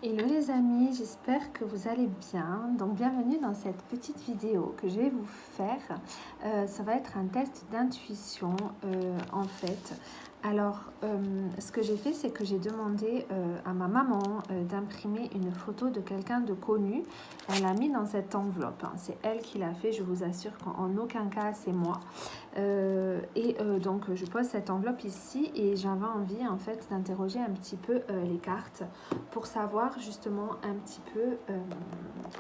Hello les amis, j'espère que vous allez bien. Donc bienvenue dans cette petite vidéo que je vais vous faire. Ça va être un test d'intuition en fait. Alors ce que j'ai fait, c'est que j'ai demandé à ma maman d'imprimer une photo de quelqu'un de connu. Elle l'a mis dans cette enveloppe. C'est elle qui l'a fait, je vous assure qu'en aucun cas c'est moi. Donc je pose cette enveloppe ici et j'avais envie en fait d'interroger un petit peu les cartes pour savoir justement un petit peu,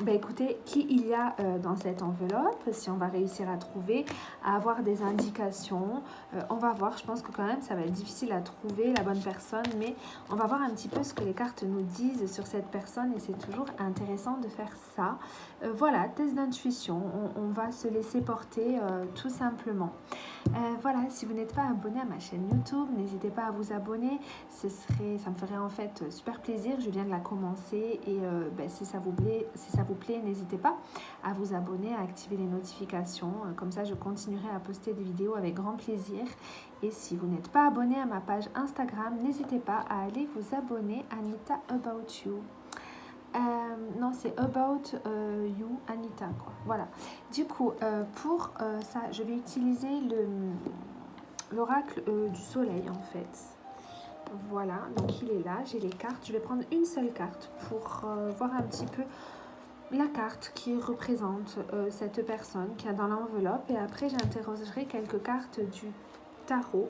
écoutez, qui il y a dans cette enveloppe, si on va réussir à trouver, à avoir des indications. On va voir, je pense que quand même ça va être difficile à trouver la bonne personne, mais on va voir un petit peu ce que les cartes nous disent sur cette personne et c'est toujours intéressant de faire ça. Voilà, test d'intuition, on va se laisser porter tout simplement. Voilà, si vous n'êtes pas abonné à ma chaîne YouTube, n'hésitez pas à vous abonner. Ça me ferait en fait super plaisir. Je viens de la commencer et si ça vous plaît, n'hésitez pas à vous abonner, à activer les notifications. Comme ça, je continuerai à poster des vidéos avec grand plaisir. Et si vous n'êtes pas abonné à ma page Instagram, n'hésitez pas à aller vous abonner à Anita About You. Non, c'est About You, Anita, quoi. Voilà. Du coup, pour ça, je vais utiliser l'oracle du soleil, en fait. Voilà, donc il est là, j'ai les cartes. Je vais prendre une seule carte pour voir un petit peu la carte qui représente cette personne qui est dans l'enveloppe. Et après, j'interrogerai quelques cartes du tarot.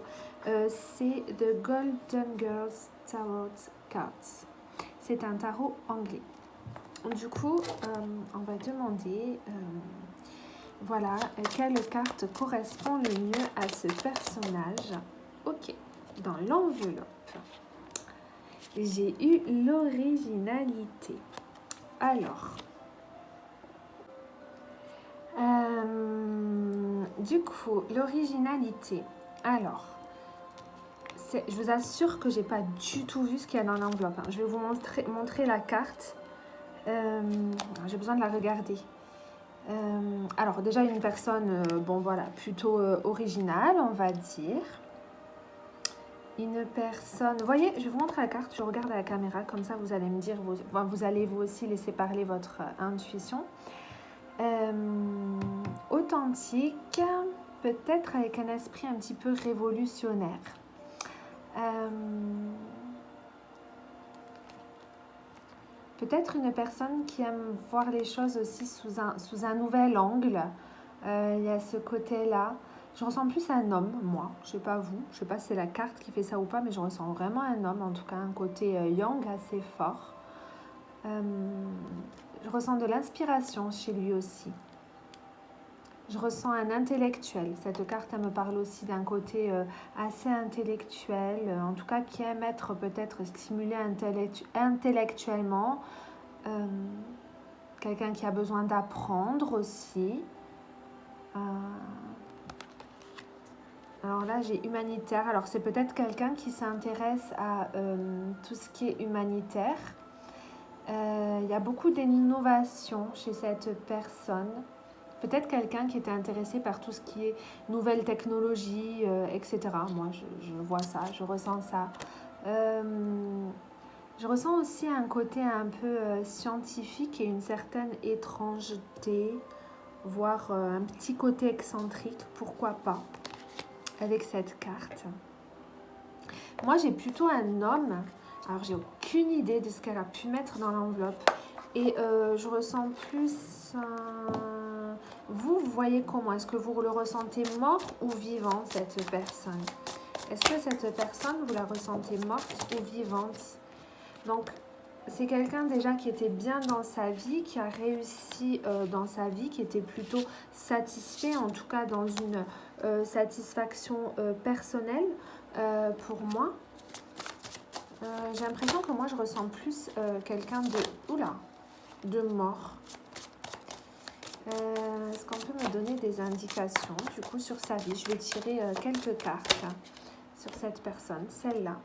C'est The Golden Girls Tarot Cards. C'est un tarot anglais. Du coup, on va demander, voilà, quelle carte correspond le mieux à ce personnage. Ok, dans l'enveloppe, j'ai eu l'originalité. Alors, du coup, l'originalité. Alors, je vous assure que j'ai pas du tout vu ce qu'il y a dans l'enveloppe. Je vais vous montrer la carte. J'ai besoin de la regarder. Alors déjà une personne, plutôt originale, on va dire. Une personne, vous voyez, je vous montre la carte, je regarde à la caméra, comme ça vous allez me dire, vous allez vous aussi laisser parler votre intuition. Authentique, peut-être avec un esprit un petit peu révolutionnaire. Peut-être une personne qui aime voir les choses aussi sous un nouvel angle. Il y a ce côté-là. Je ressens plus un homme, moi. Je sais pas vous. Je sais pas si c'est la carte qui fait ça ou pas, mais je ressens vraiment un homme. En tout cas, un côté yang assez fort. Je ressens de l'inspiration chez lui aussi. Je ressens un intellectuel. Cette carte, elle me parle aussi d'un côté assez intellectuel, en tout cas qui aime être peut-être stimulé intellectuellement. Quelqu'un qui a besoin d'apprendre aussi. Alors là, j'ai humanitaire. Alors c'est peut-être quelqu'un qui s'intéresse à tout ce qui est humanitaire. Il y a beaucoup d'innovation chez cette personne. Peut-être quelqu'un qui était intéressé par tout ce qui est nouvelles technologies, etc. Moi, je vois ça, je ressens ça. Je ressens aussi un côté un peu scientifique et une certaine étrangeté, voire un petit côté excentrique, pourquoi pas, avec cette carte. Moi, j'ai plutôt un homme, alors j'ai aucune idée de ce qu'elle a pu mettre dans l'enveloppe. Et je ressens plus... Vous voyez comment? Est-ce que vous le ressentez mort ou vivant, cette personne? Est-ce que cette personne, vous la ressentez morte ou vivante? Donc, c'est quelqu'un déjà qui était bien dans sa vie, qui a réussi dans sa vie, qui était plutôt satisfait, en tout cas dans une satisfaction personnelle pour moi. J'ai l'impression que moi, je ressens plus quelqu'un de mort. Est-ce qu'on peut me donner des indications du coup sur sa vie? Je vais tirer quelques cartes sur cette personne, celle-là.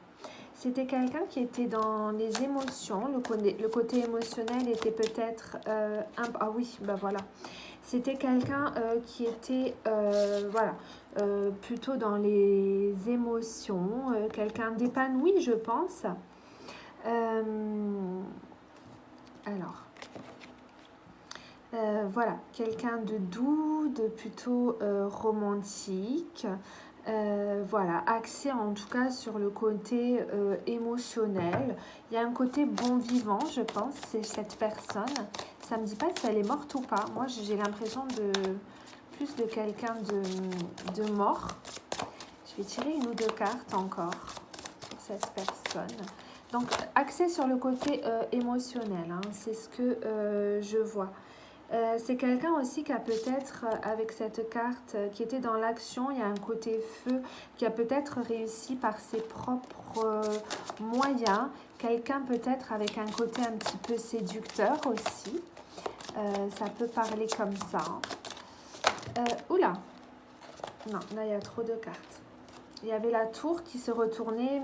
C'était quelqu'un qui était dans les émotions, le côté émotionnel était peut-être... ah oui, ben voilà. C'était quelqu'un qui était plutôt dans les émotions, quelqu'un d'épanoui, je pense. voilà, quelqu'un de doux, de plutôt romantique. Voilà, axé en tout cas sur le côté émotionnel. Il y a un côté bon vivant, je pense, c'est cette personne. Ça me dit pas si elle est morte ou pas. Moi, j'ai l'impression de plus de quelqu'un de mort. Je vais tirer une ou deux cartes encore sur cette personne. Donc, axé sur le côté émotionnel, hein, c'est ce que je vois. C'est quelqu'un aussi qui a peut-être, avec cette carte, qui était dans l'action, il y a un côté feu, qui a peut-être réussi par ses propres moyens. Quelqu'un peut-être avec un côté un petit peu séducteur aussi. Ça peut parler comme ça. Oula! Non, là il y a trop de cartes. Il y avait la tour qui se retournait.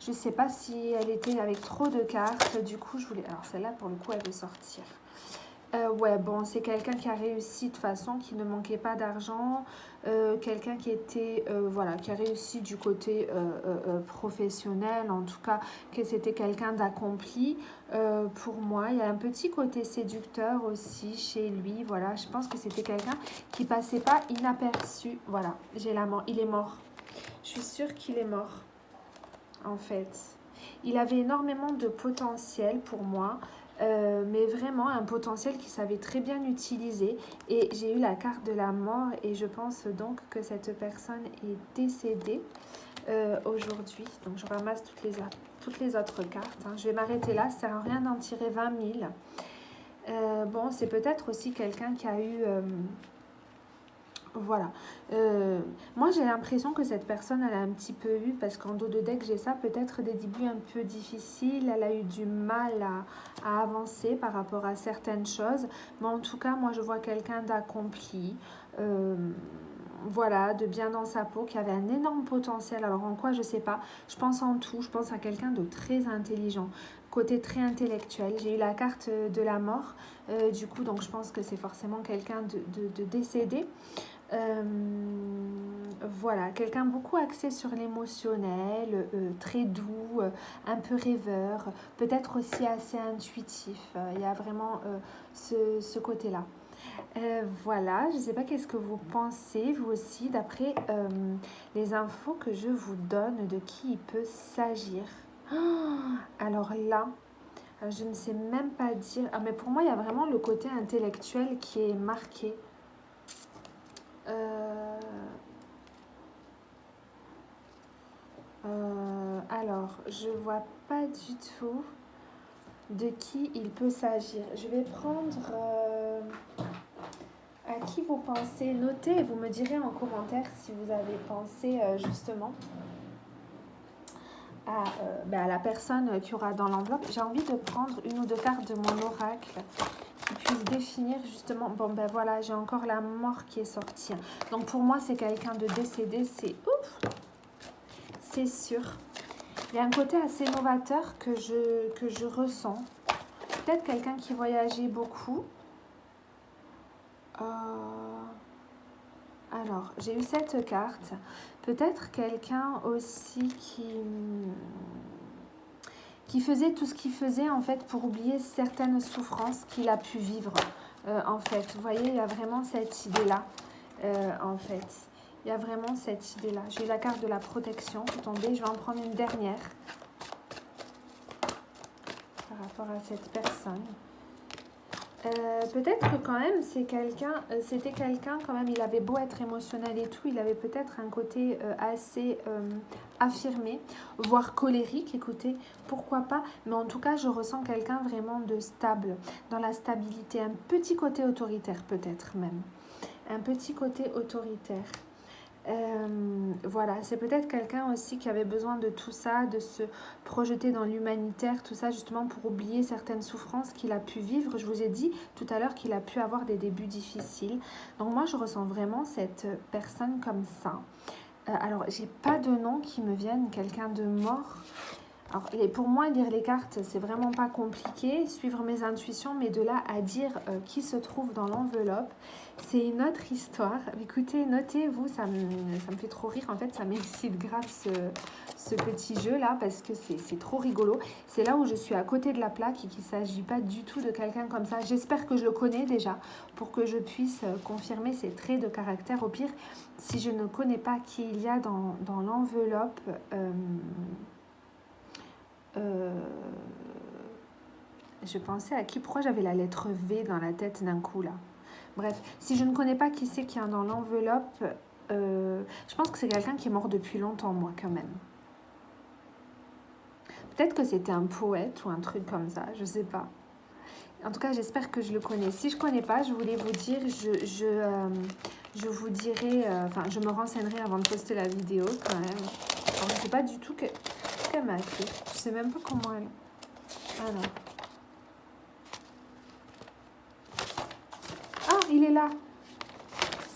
Je ne sais pas si elle était avec trop de cartes. Du coup, je voulais... Alors celle-là, pour le coup, elle veut sortir. Ouais, bon, c'est quelqu'un qui a réussi de façon, qui ne manquait pas d'argent, quelqu'un qui était, voilà, qui a réussi du côté professionnel, en tout cas, que c'était quelqu'un d'accompli. Pour moi, il y a un petit côté séducteur aussi chez lui, voilà, je pense que c'était quelqu'un qui passait pas inaperçu, voilà, j'ai la mort, il est mort. Je suis sûre qu'il est mort, en fait. Il avait énormément de potentiel pour moi. Mais vraiment un potentiel qu'il savait très bien utiliser et j'ai eu la carte de la mort et je pense donc que cette personne est décédée aujourd'hui. Donc je ramasse toutes les autres cartes, hein. Je vais m'arrêter là, ça sert à rien d'en tirer 20 000. Bon, c'est peut-être aussi quelqu'un qui a eu... voilà. Moi, j'ai l'impression que cette personne, elle a un petit peu eu, parce qu'en dos de deck, j'ai ça, peut-être des débuts un peu difficiles. Elle a eu du mal à avancer par rapport à certaines choses. Mais en tout cas, moi, je vois quelqu'un d'accompli. Voilà, de bien dans sa peau, qui avait un énorme potentiel. Alors, en quoi, je sais pas. Je pense en tout. Je pense à quelqu'un de très intelligent. Côté très intellectuel. J'ai eu la carte de la mort. Du coup, donc, je pense que c'est forcément quelqu'un de décédé. Voilà, quelqu'un beaucoup axé sur l'émotionnel, très doux, un peu rêveur, peut-être aussi assez intuitif. Il y a vraiment ce côté-là. Voilà, je ne sais pas qu'est-ce que vous pensez, vous aussi, d'après les infos que je vous donne de qui il peut s'agir. Alors là, je ne sais même pas dire... Ah, mais pour moi, il y a vraiment le côté intellectuel qui est marqué. Alors, je vois pas du tout de qui il peut s'agir. Je vais prendre à qui vous pensez. Notez et vous me direz en commentaire si vous avez pensé justement à la personne qui aura dans l'enveloppe. J'ai envie de prendre une ou deux cartes de mon oracle qui puisse définir justement... Bon, ben voilà, j'ai encore la mort qui est sortie. Donc pour moi, c'est quelqu'un de décédé. C'est ouf, c'est sûr. Il y a un côté assez novateur que je ressens. Peut-être quelqu'un qui voyageait beaucoup. Alors, j'ai eu cette carte. Peut-être quelqu'un aussi qui faisait tout ce qu'il faisait en fait pour oublier certaines souffrances qu'il a pu vivre. En fait, vous voyez, il y a vraiment cette idée-là. En fait, il y a vraiment cette idée-là. J'ai eu la carte de la protection qui est tombée. Je vais en prendre une dernière par rapport à cette personne. Peut-être que quand même c'était quelqu'un quand même, il avait beau être émotionnel et tout, il avait peut-être un côté assez affirmé, voire colérique, écoutez, pourquoi pas, mais en tout cas je ressens quelqu'un vraiment de stable, dans la stabilité, un petit côté autoritaire peut-être même, un petit côté autoritaire. Voilà, c'est peut-être quelqu'un aussi qui avait besoin de tout ça, de se projeter dans l'humanitaire, tout ça justement pour oublier certaines souffrances qu'il a pu vivre. Je vous ai dit tout à l'heure qu'il a pu avoir des débuts difficiles. Donc moi, je ressens vraiment cette personne comme ça. Alors, j'ai pas de nom qui me vienne, quelqu'un de mort. Alors, pour moi, lire les cartes, c'est vraiment pas compliqué, suivre mes intuitions, mais de là à dire qui se trouve dans l'enveloppe, c'est une autre histoire. Écoutez, notez-vous, ça me fait trop rire, en fait, ça m'excite grave ce petit jeu là parce que c'est trop rigolo. C'est là où je suis à côté de la plaque et qu'il ne s'agit pas du tout de quelqu'un comme ça. J'espère que je le connais déjà pour que je puisse confirmer ses traits de caractère. Au pire, si je ne connais pas qui il y a dans l'enveloppe, je pensais à qui, pourquoi j'avais la lettre V dans la tête d'un coup là. Bref, si je ne connais pas qui c'est qui est dans l'enveloppe, je pense que c'est quelqu'un qui est mort depuis longtemps, moi, quand même. Peut-être que c'était un poète ou un truc comme ça, je sais pas. En tout cas, j'espère que je le connais. Si je connais pas, je voulais vous dire, je vous dirai, enfin, je me renseignerai avant de poster la vidéo quand même. Alors, je sais pas du tout qu'elle m'a écrit. Je sais même pas comment elle... Alors. Ah, il est là.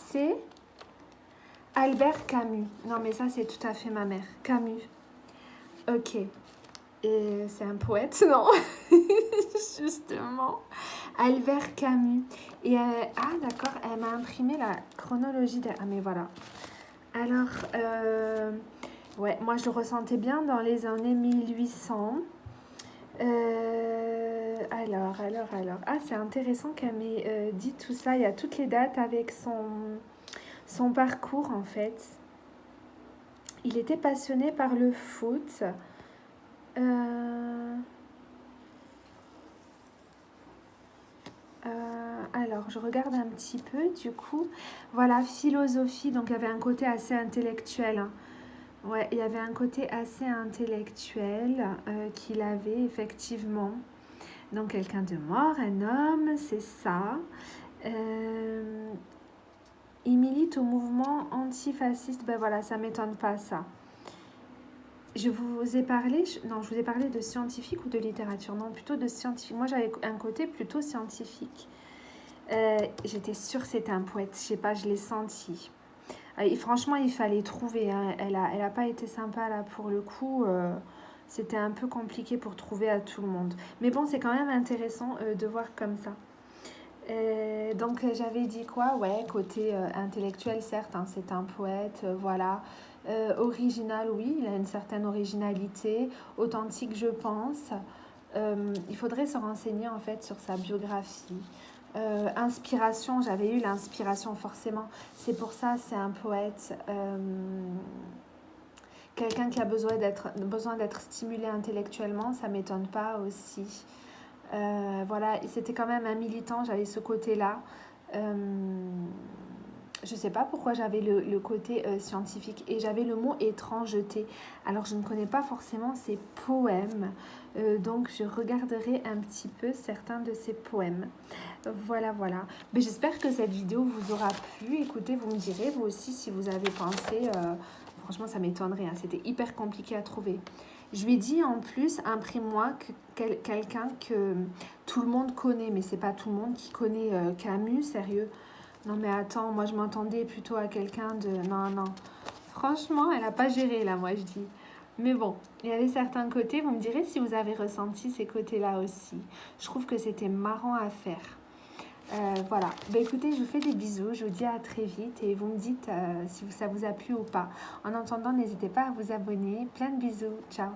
C'est Albert Camus. Non, mais ça, c'est tout à fait ma mère. Camus. Ok. Et c'est un poète, non? Justement. Albert Camus. Et ah, d'accord, elle m'a imprimé la chronologie. Ah, mais voilà. Alors, ouais, moi, je le ressentais bien dans les années 1800. Alors. Ah, c'est intéressant qu'elle m'ait dit tout ça. Il y a toutes les dates avec son parcours, en fait. Il était passionné par le foot. Alors, je regarde un petit peu, du coup. Voilà, philosophie. Donc, il y avait un côté assez intellectuel. Hein. Ouais, il y avait un côté assez intellectuel qu'il avait, effectivement. Donc, quelqu'un de mort, un homme, c'est ça. Il milite au mouvement antifasciste. Ben voilà, ça ne m'étonne pas, ça. Je vous ai parlé, non, je vous ai parlé de scientifique ou de littérature? Non, plutôt de scientifique. Moi, j'avais un côté plutôt scientifique. J'étais sûre que c'était un poète. Je sais pas, je l'ai senti. Et franchement, il fallait trouver. Hein. Elle a pas été sympa là pour le coup. C'était un peu compliqué pour trouver à tout le monde. Mais bon, c'est quand même intéressant de voir comme ça. Donc j'avais dit quoi? Ouais, côté intellectuel, certes, hein, c'est un poète, voilà. Original, oui, il a une certaine originalité, authentique, je pense. Il faudrait se renseigner en fait sur sa biographie. Inspiration, j'avais eu l'inspiration forcément. C'est pour ça, c'est un poète. Quelqu'un qui a besoin d'être stimulé intellectuellement, ça ne m'étonne pas aussi. Voilà, c'était quand même un militant, j'avais ce côté-là. Je ne sais pas pourquoi j'avais le côté scientifique et j'avais le mot étrangeté. Alors, je ne connais pas forcément ses poèmes, donc je regarderai un petit peu certains de ses poèmes. Voilà. Mais j'espère que cette vidéo vous aura plu. Écoutez, vous me direz, vous aussi, si vous avez pensé... franchement, ça m'étonnerait, hein, c'était hyper compliqué à trouver. Je lui ai dit en plus, imprime-moi quelqu'un que tout le monde connaît, mais c'est pas tout le monde qui connaît Camus, sérieux. Non mais attends, moi je m'entendais plutôt à quelqu'un de... Non. Franchement, elle a pas géré là, moi je dis. Mais bon, il y avait certains côtés, vous me direz si vous avez ressenti ces côtés-là aussi. Je trouve que c'était marrant à faire. Voilà, écoutez, je vous fais des bisous, je vous dis à très vite et vous me dites si ça vous a plu ou pas. En attendant, n'hésitez pas à vous abonner. Plein de bisous, ciao.